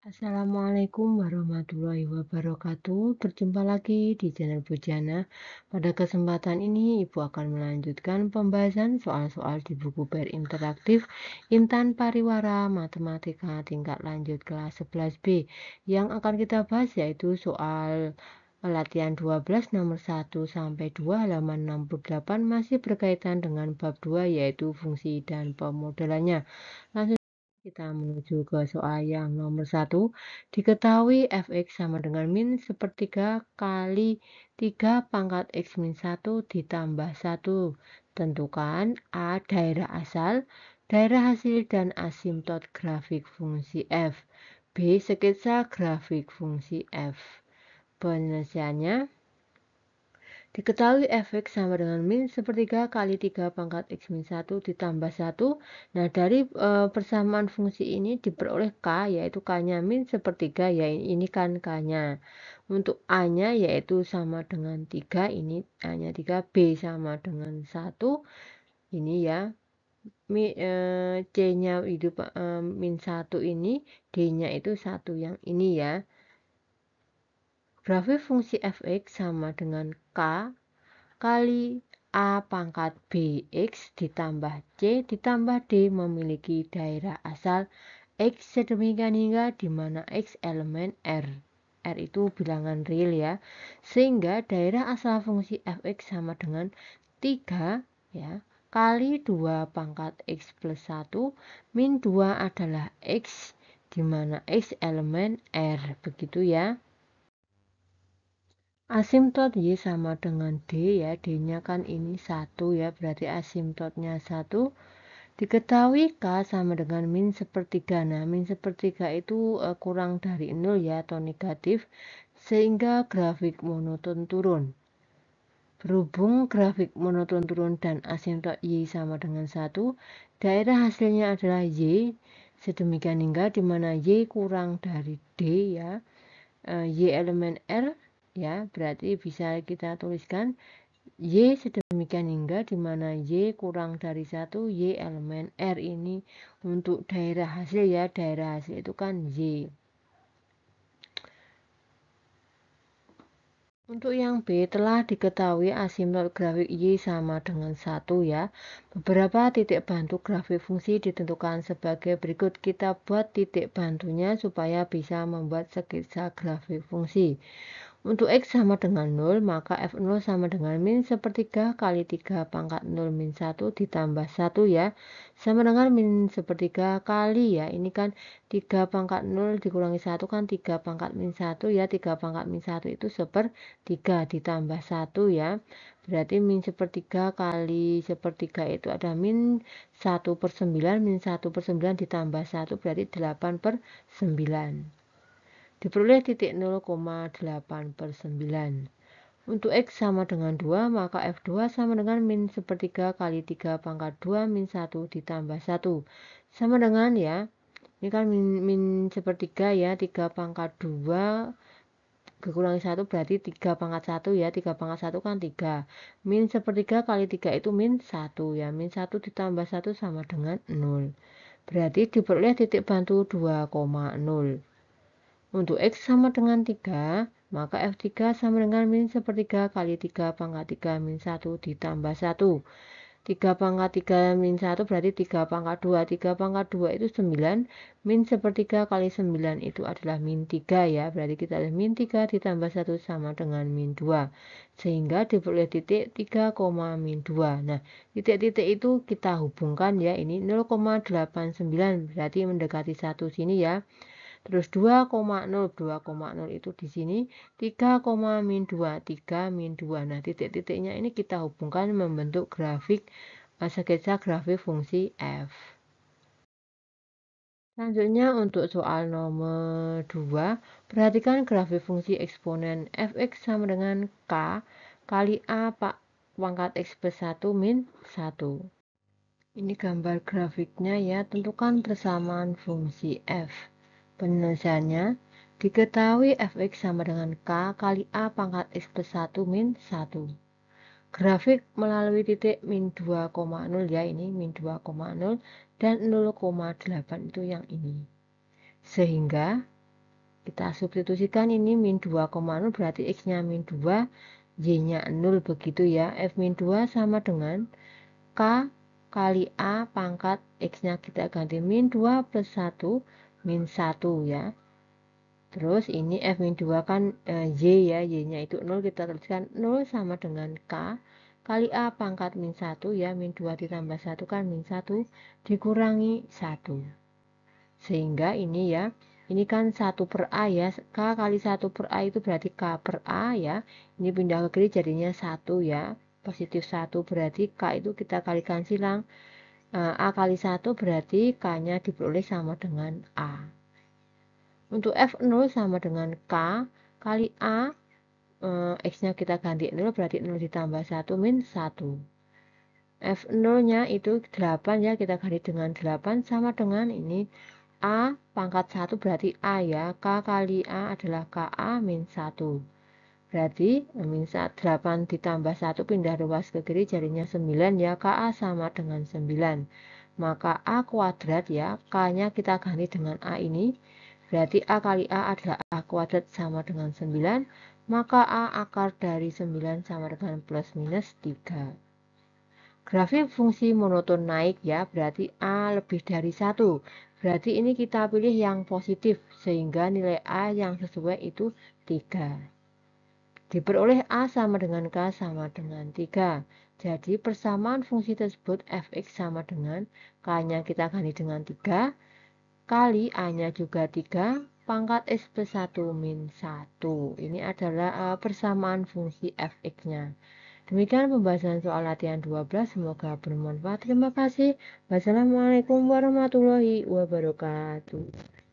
Assalamualaikum warahmatullahi wabarakatuh. Berjumpa lagi di channel Bujana. Pada kesempatan ini, Ibu akan melanjutkan pembahasan soal-soal di buku PR interaktif Intan Pariwara Matematika tingkat lanjut kelas 11B. Yang akan kita bahas yaitu soal latihan 12 nomor 1 sampai 2 halaman 68 masih berkaitan dengan bab 2 yaitu fungsi dan pemodelannya. Langsung kita menuju ke soal yang nomor 1. Diketahui fx sama dengan min sepertiga kali 3 pangkat x min 1 ditambah 1. Tentukan A. Daerah asal, daerah hasil dan asimtot grafik fungsi f. B. Sketsa grafik fungsi f. Penyelesaiannya, diketahui fx sama dengan min sepertiga kali 3 pangkat x min 1 ditambah 1. Nah, dari persamaan fungsi ini diperoleh k, yaitu k-nya min sepertiga, ya ini kan k-nya. Untuk a-nya yaitu sama dengan 3, ini a-nya 3, b sama dengan 1, ini ya. C-nya itu min 1 ini, d-nya itu 1 yang ini ya. Grafik fungsi fx sama dengan k kali A pangkat Bx ditambah C ditambah D memiliki daerah asal X sedemikian hingga di mana X elemen R. R itu bilangan real ya. Sehingga daerah asal fungsi fx sama dengan 3 ya, kali 2 pangkat X plus 1 min 2 adalah X di mana X elemen R. Begitu ya. Asimtot Y sama dengan D ya, D-nya kan ini 1 ya, berarti asimtotnya 1. Diketahui K sama dengan min sepertiga. Nah, min sepertiga itu kurang dari 0 ya, atau negatif, sehingga grafik monoton turun. Berhubung grafik monoton turun dan asimtot Y sama dengan 1, daerah hasilnya adalah Y, sedemikian hingga di mana Y kurang dari D ya, Y elemen R, ya, berarti bisa kita tuliskan Y sedemikian hingga di mana Y kurang dari 1, Y elemen R ini untuk daerah hasil ya, daerah hasil itu kan Y. Untuk yang B, telah diketahui asimtot grafik Y sama dengan 1 ya. Beberapa titik bantu grafik fungsi ditentukan sebagai berikut. Kita buat titik bantunya supaya bisa membuat sketsa grafik fungsi. Untuk X sama dengan 0, maka F0 sama dengan min sepertiga kali 3 pangkat 0 min 1 ditambah 1 ya. Sama dengan min sepertiga kali ya, ini kan 3 pangkat 0 dikurangi 1 kan 3 pangkat min 1 ya. 3 pangkat min 1 itu sepertiga ditambah 1 ya. Berarti min sepertiga kali sepertiga itu ada min 1/9, min 1/9 ditambah 1 berarti 8/9. Diperoleh titik 0,8/9. Untuk X sama dengan 2, maka F2 sama dengan min sepertiga kali 3 pangkat 2 min 1 ditambah 1. Sama dengan ya, ini kan min sepertiga ya, 3 pangkat 2 dikurangi 1 berarti 3 pangkat 1 ya, 3 pangkat 1 kan 3. Min sepertiga kali 3 itu min 1 ya, min 1 ditambah 1 sama dengan 0. Berarti diperoleh titik bantu 2,0. Untuk X sama dengan 3, maka F3 sama dengan min sepertiga kali 3 pangkat 3 min 1 ditambah 1. 3 pangkat 3 min 1 berarti 3 pangkat 2. 3 pangkat 2 itu 9. Min sepertiga kali 9 itu adalah min 3 ya. Berarti kita ada min 3 ditambah 1 sama dengan min 2. Sehingga diperoleh titik 3, min 2. Nah, titik-titik itu kita hubungkan ya. Ini 0,89 berarti mendekati 1 sini ya. Terus 2,0 itu di sini 3, min 2, 3 min 2. Nah, titik-titiknya ini kita hubungkan membentuk grafik sketsa grafik fungsi f. Selanjutnya untuk soal nomor 2, perhatikan grafik fungsi eksponen fx sama dengan k kali a pangkat x plus 1 min 1. Ini gambar grafiknya ya, tentukan persamaan fungsi f. Penyelesaiannya, diketahui fx sama dengan k kali a pangkat x plus 1 min 1. Grafik melalui titik min 2,0 ya, ini min 2,0 dan 0,8 itu yang ini. Sehingga Kita substitusikan ini min 2,0 berarti X-nya min 2, Y-nya 0 begitu ya. F min 2 sama dengan K kali A pangkat X-nya kita ganti min 2 plus 1 min 1 ya. Terus ini F min 2 kan Y ya, Y-nya itu 0, kita tuliskan 0 sama dengan K kali A pangkat min 1 ya, min 2 ditambah 1 kan min 1 dikurangi 1. Sehingga ini ya, ini kan 1 per A ya, K kali 1 per A itu berarti K per A ya. Ini pindah ke kiri jadinya 1 ya, positif 1 berarti K itu kita kalikan silang. A kali 1 berarti K-nya diperoleh sama dengan A. Untuk F0 sama dengan K kali A, X-nya kita ganti 0 berarti 0 ditambah 1 min 1. F0-nya itu 8 ya, kita ganti dengan 8 sama dengan ini A pangkat 1 berarti A ya, K kali A adalah KA min 1. Berarti min 8 ditambah 1 pindah ruas ke kiri jadinya 9 ya, KA sama dengan 9. Maka A kuadrat ya, K-nya kita ganti dengan A ini. Berarti A kali A adalah A kuadrat sama dengan 9. Maka A akar dari 9 sama dengan plus minus 3. Grafik fungsi monoton naik ya, berarti A lebih dari 1. Berarti ini kita pilih yang positif, sehingga nilai A yang sesuai itu 3. Diperoleh A sama dengan K sama dengan 3. Jadi persamaan fungsi tersebut fx sama dengan K-nya kita ganti dengan 3, kali A-nya juga 3, pangkat X plus 1 min 1. Ini adalah persamaan fungsi fx-nya. Demikian pembahasan soal latihan 12, semoga bermanfaat. Terima kasih. Wassalamualaikum warahmatullahi wabarakatuh.